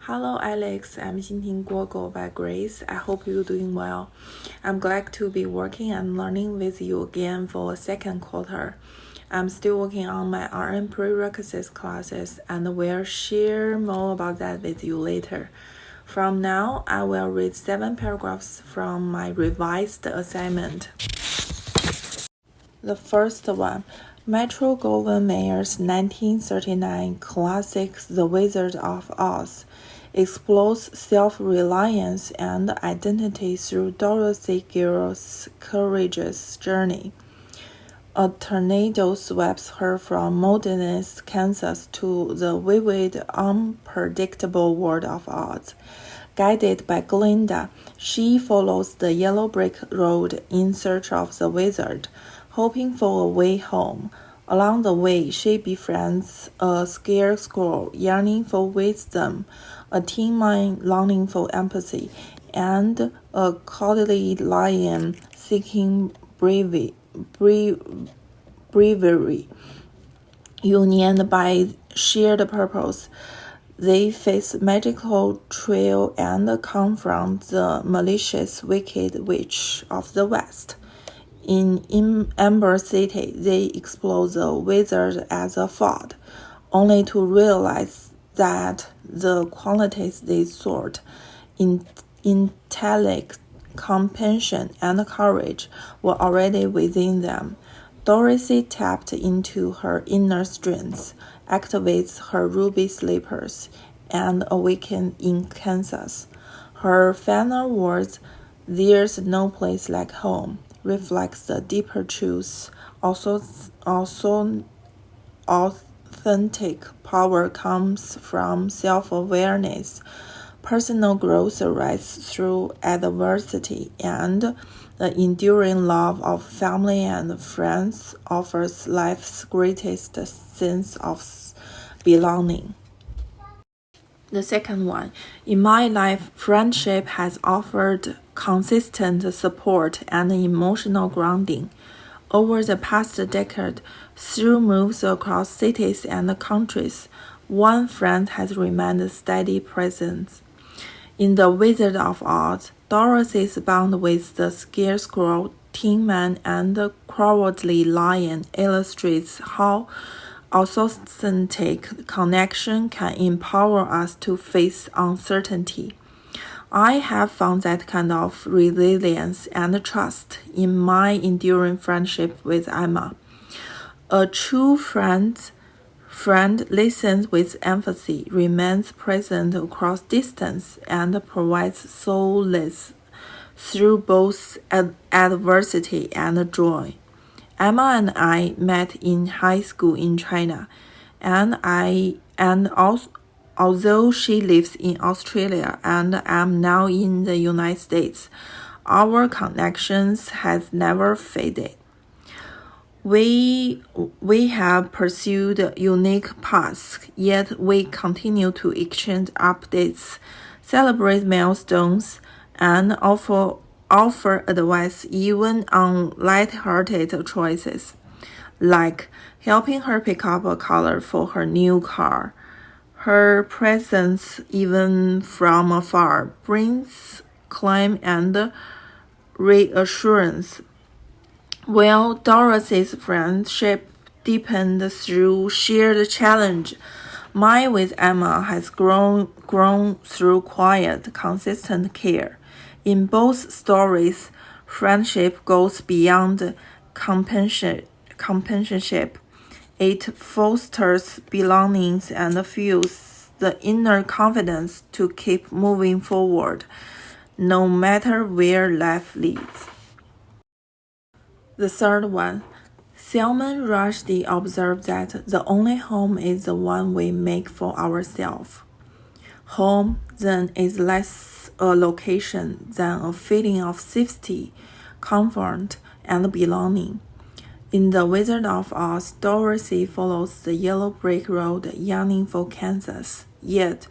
Hello Alex, I'm Xinting Guo by Grace. I hope you're doing well. I'm glad to be working and learning with you again for a second quarter. I'm still working on my RN prerequisites classes and will share more about that with you later. From now, I will read 7 paragraphs from my revised assignment. The first one, Metro-Goldwyn-Mayer's 1939 classic The Wizard of Oz explores self-reliance and identity through Dorothy Gilroy's courageous journey. A tornado sweeps her from modernist Kansas to the vivid, unpredictable world of Oz. Guided by Glinda, she follows the yellow brick road in search of the wizard, hoping for a way home. Along the way, she befriends a scared squirrel yearning for wisdom, a teen mime longing for empathy, and a cowardly lion seeking bravery. United by shared purpose, they face magical trail and confront the malicious wicked witch of the West. In Amber City, they explore the wizard as a fraud, only to realize that the qualities they sought, intellect, compassion, and courage, were already within them. Dorothy tapped into her inner strengths, activates her ruby slippers, and awakened in Kansas. Her final words, "There's no place like home," reflects the deeper truth. Also authentic power comes from self-awareness. Personal growth arises through adversity, and the enduring love of family and friends offers life's greatest sense of belonging. The second one, in my life, friendship has offered consistent support and emotional grounding. Over the past decade, through moves across cities and countries, one friend has remained steady present. In The Wizard of Oz, Dorothy's bond with the scared squirrel, Tin Man, and the cowardly lion illustrates how authentic connection can empower us to face uncertainty. I have found that kind of resilience and trust in my enduring friendship with Emma. A true friend listens with empathy, remains present across distance, and provides solace through both adversity and joy. Emma and I met in high school in China, although she lives in Australia and I'm now in the United States, our connections has never faded. We have pursued unique paths, yet we continue to exchange updates, celebrate milestones, and offer advice even on light-hearted choices, like helping her pick up a color for her new car. Her presence, even from afar, brings calm and reassurance. While Dorothy's friendship deepened through shared challenge, mine with Emma has grown through quiet, consistent care. In both stories, friendship goes beyond companionship. It fosters belongings and fuels the inner confidence to keep moving forward, no matter where life leads. The third one, Salman Rushdie observed that the only home is the one we make for ourselves. Home, then, is less a location than a feeling of safety, comfort, and belonging. In The Wizard of Oz, Dorothy follows the yellow brick road yearning for Kansas, yet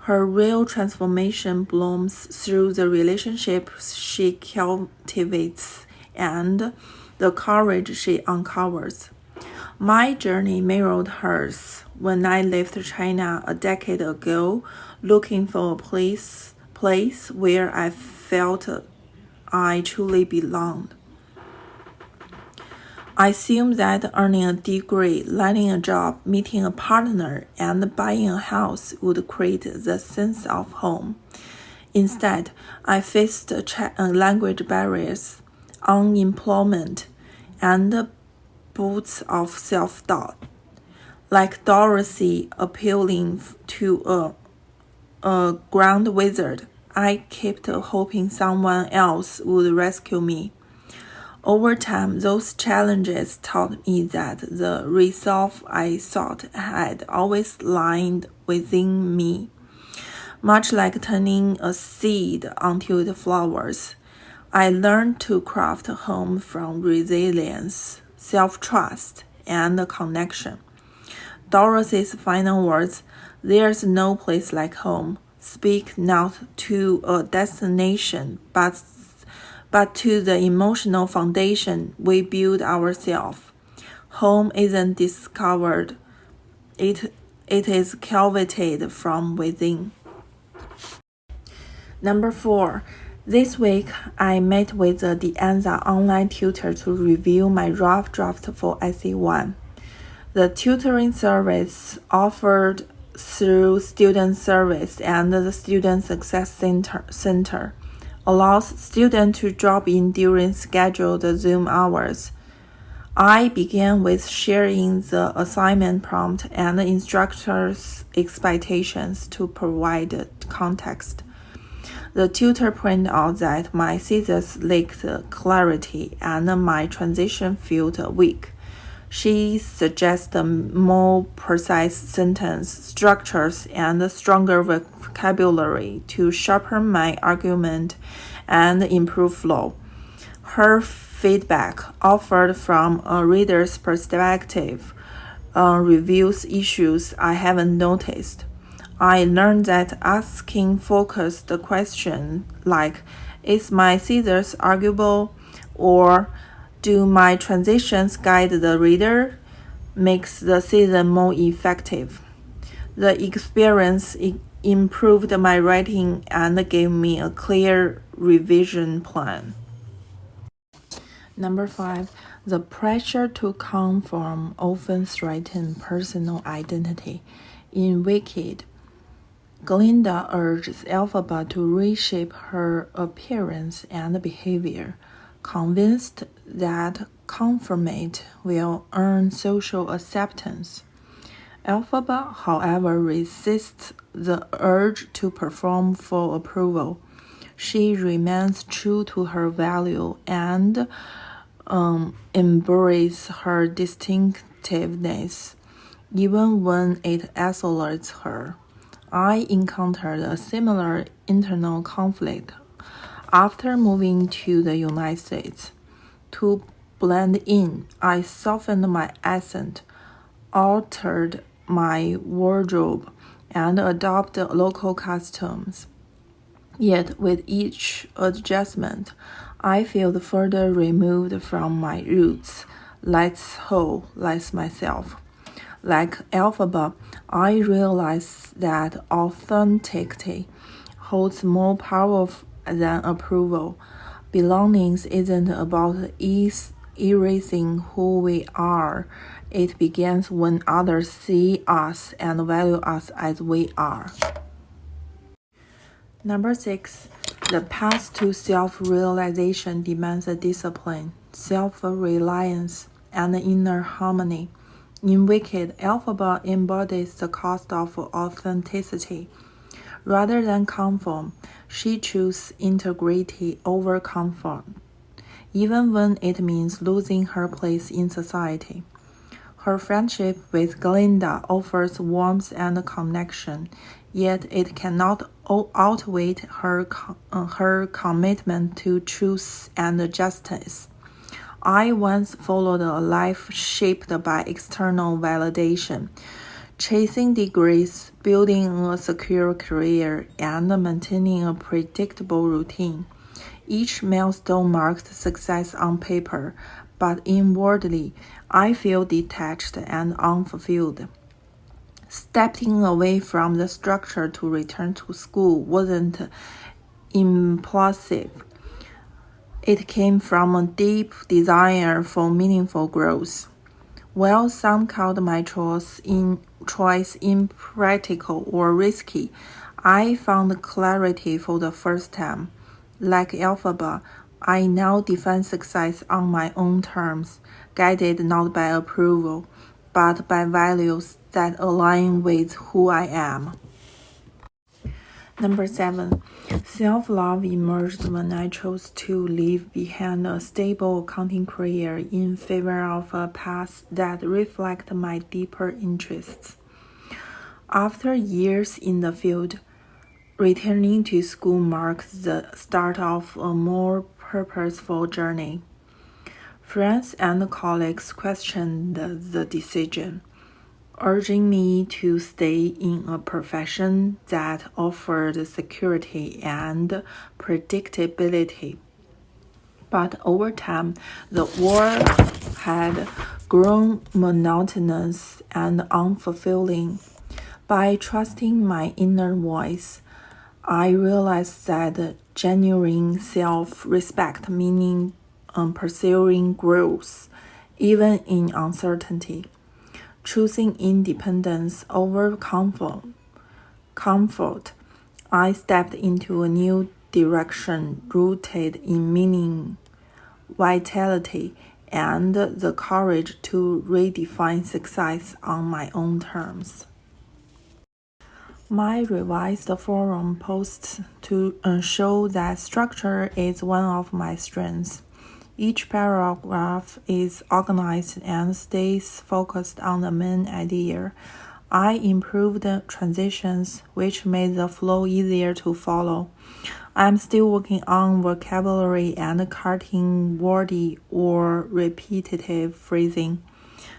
her real transformation blooms through the relationships she cultivates and the courage she uncovers. My journey mirrored hers. When I left China a decade ago, looking for a place where I felt I truly belonged. I assumed that earning a degree, landing a job, meeting a partner, and buying a house would create the sense of home. Instead, I faced language barriers, unemployment, and bouts of self-doubt. Like Dorothy appealing to a ground wizard, I kept hoping someone else would rescue me. Over time, those challenges taught me that the resolve I sought had always lain within me. Much like turning a seed until it flowers, I learned to craft a home from resilience, self-trust, and connection. Dorothy's final words, "There's no place like home," speak not to a destination, but to the emotional foundation we build ourselves. Home isn't discovered, it is cultivated from within. Number 4. This week, I met with the Dianza online tutor to review my rough draft for SE1. The tutoring service offered through Student Service and the Student Success Center allows students to drop in during scheduled Zoom hours. I began with sharing the assignment prompt and the instructor's expectations to provide context. The tutor pointed out that my thesis lacked clarity and my transition felt weak. She suggested more precise sentence structures and stronger vocabulary to sharpen my argument and improve flow. Her feedback, offered from a reader's perspective, reveals issues I haven't noticed. I learned that asking focused questions like, "Is my thesis arguable?" or "Do my transitions guide the reader?" makes the season more effective. The experience improved my writing and gave me a clear revision plan. Number 5. The pressure to conform often threatens personal identity. In Wicked, Glinda urges Elphaba to reshape her appearance and behavior, convinced that conformity will earn social acceptance. Elphaba, however, resists the urge to perform for approval. She remains true to her value and embraces her distinctiveness, even when it isolates her. I encountered a similar internal conflict after moving to the United States. To blend in, I softened my accent, altered my wardrobe, and adopted local customs. Yet with each adjustment, I feel further removed from my roots, less whole, less myself. Like Elphaba, I realize that authenticity holds more power than approval. Belonging isn't about erasing who we are. It begins when others see us and value us as we are. Number 6. The path to self-realization demands a discipline, self-reliance, and inner harmony. In Wicked, Elphaba embodies the cost of authenticity. Rather than conform, she chooses integrity over comfort, even when it means losing her place in society. Her friendship with Glinda offers warmth and connection, yet it cannot outweigh her commitment to truth and justice. I once followed a life shaped by external validation, chasing degrees, building a secure career, and maintaining a predictable routine. Each milestone marked success on paper, but inwardly, I feel detached and unfulfilled. Stepping away from the structure to return to school wasn't impulsive. It came from a deep desire for meaningful growth. While some called my choice impractical or risky, I found clarity for the first time. Like Alphaba, I now define success on my own terms, guided not by approval, but by values that align with who I am. Number 7. Self-love emerged when I chose to leave behind a stable accounting career in favor of a path that reflected my deeper interests. After years in the field, returning to school marks the start of a more purposeful journey. Friends and colleagues questioned the decision, urging me to stay in a profession that offered security and predictability. But over time, the work had grown monotonous and unfulfilling. By trusting my inner voice, I realized that genuine self-respect meaning pursuing growth, even in uncertainty. Choosing independence over comfort, I stepped into a new direction rooted in meaning, vitality, and the courage to redefine success on my own terms. My revised forum posts to show that structure is one of my strengths. Each paragraph is organized and stays focused on the main idea. I improved transitions, which made the flow easier to follow. I'm still working on vocabulary and cutting wordy or repetitive phrasing.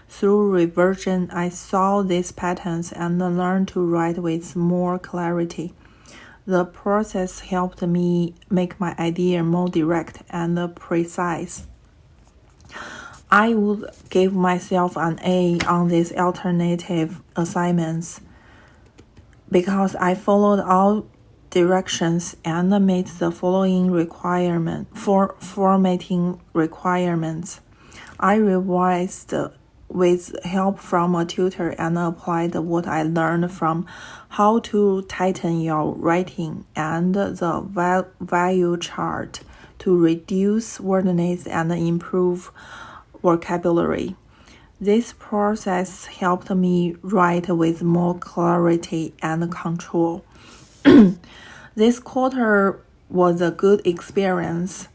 Through reversion, I saw these patterns and learned to write with more clarity. The process helped me make my idea more direct and precise. I would give myself an A on these alternative assignments because I followed all directions and met the following formatting requirements. I revised with help from a tutor and applied what I learned from how to tighten your writing and the value chart to reduce wordiness and improve vocabulary. This process helped me write with more clarity and control. This quarter was a good experience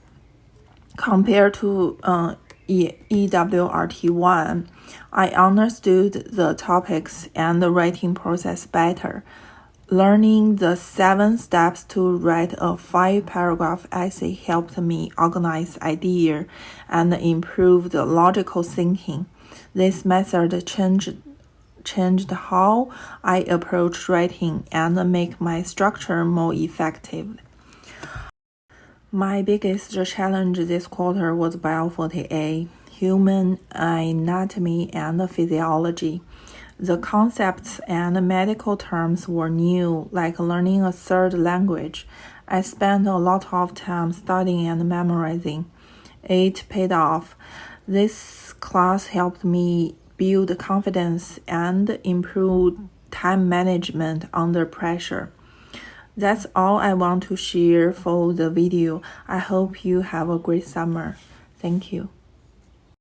compared to EWRT1. I understood the topics and the writing process better. Learning the 7 steps to write a 5-paragraph essay helped me organize ideas and improve the logical thinking. This method changed how I approach writing and make my structure more effective. My biggest challenge this quarter was Bio 40A, Human Anatomy and Physiology. The concepts and medical terms were new, like learning a third language. I spent a lot of time studying and memorizing. It paid off. This class helped me build confidence and improve time management under pressure. That's all I want to share for the video. I hope you have a great summer. Thank you.